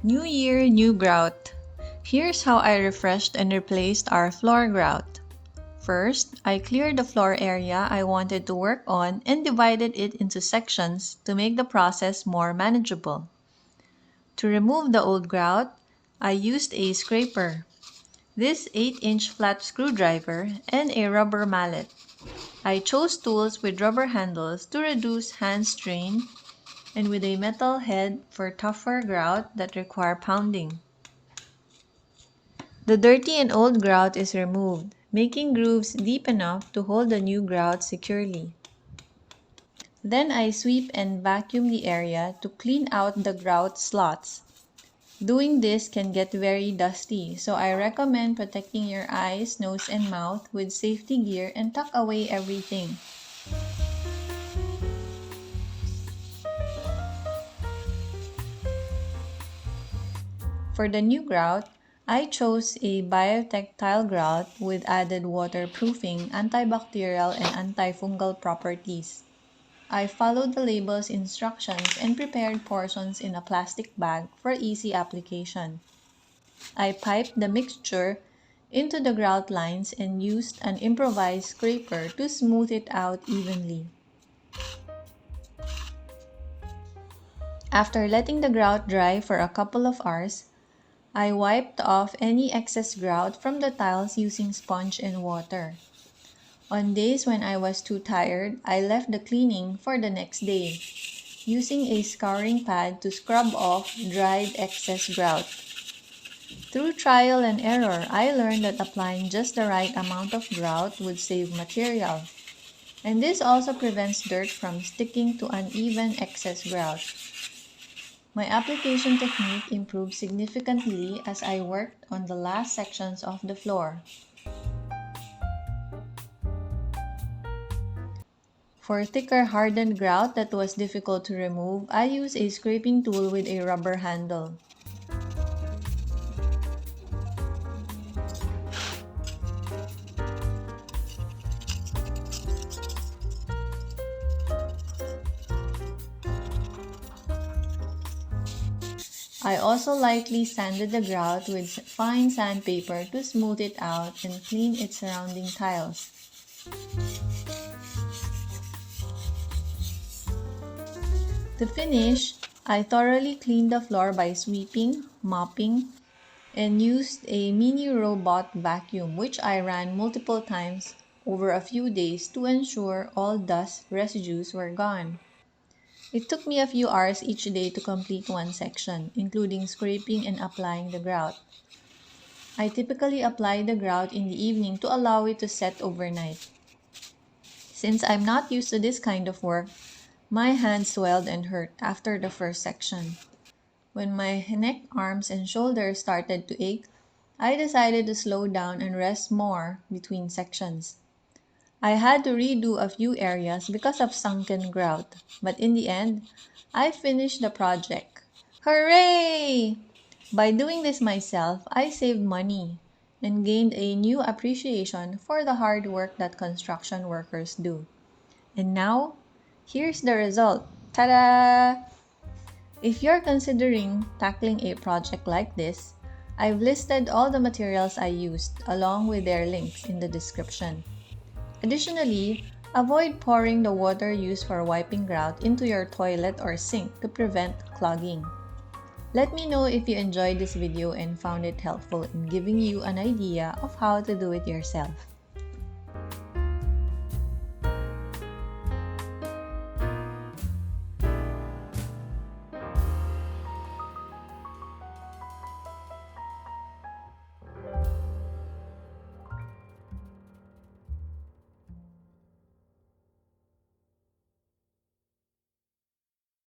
New year, new grout. Here's how I refreshed and replaced our floor grout. First, I cleared the floor area I wanted to work on and divided it into sections to make the process more manageable. To remove the old grout, I used a scraper, this 8-inch flat screwdriver, and a rubber mallet. I chose tools with rubber handles to reduce hand strain and with a metal head for tougher grout that require pounding. The dirty and old grout is removed, making grooves deep enough to hold the new grout securely. Then I sweep and vacuum the area to clean out the grout slots. Doing this can get very dusty, so I recommend protecting your eyes, nose, and mouth with safety gear and tuck away everything. For the new grout, I chose a biotactile grout with added waterproofing, antibacterial, and antifungal properties. I followed the label's instructions and prepared portions in a plastic bag for easy application. I piped the mixture into the grout lines and used an improvised scraper to smooth it out evenly. After letting the grout dry for a couple of hours, I wiped off any excess grout from the tiles using sponge and water. On days when I was too tired, I left the cleaning for the next day, using a scouring pad to scrub off dried excess grout. Through trial and error, I learned that applying just the right amount of grout would save material, and this also prevents dirt from sticking to uneven excess grout. My application technique improved significantly as I worked on the last sections of the floor. For thicker hardened grout that was difficult to remove, I used a scraping tool with a rubber handle. I also lightly sanded the grout with fine sandpaper to smooth it out and clean its surrounding tiles. To finish, I thoroughly cleaned the floor by sweeping, mopping, and used a mini robot vacuum which I ran multiple times over a few days to ensure all dust residues were gone. It took me a few hours each day to complete one section, including scraping and applying the grout. I typically apply the grout in the evening to allow it to set overnight. Since I'm not used to this kind of work, my hands swelled and hurt after the first section. When my neck, arms, and shoulders started to ache, I decided to slow down and rest more between sections. I had to redo a few areas because of sunken grout, but in the end, I finished the project. Hooray! By doing this myself, I saved money and gained a new appreciation for the hard work that construction workers do. And now, here's the result. Ta-da! If you're considering tackling a project like this, I've listed all the materials I used along with their links in the description. Additionally, avoid pouring the water used for wiping grout into your toilet or sink to prevent clogging. Let me know if you enjoyed this video and found it helpful in giving you an idea of how to do it yourself.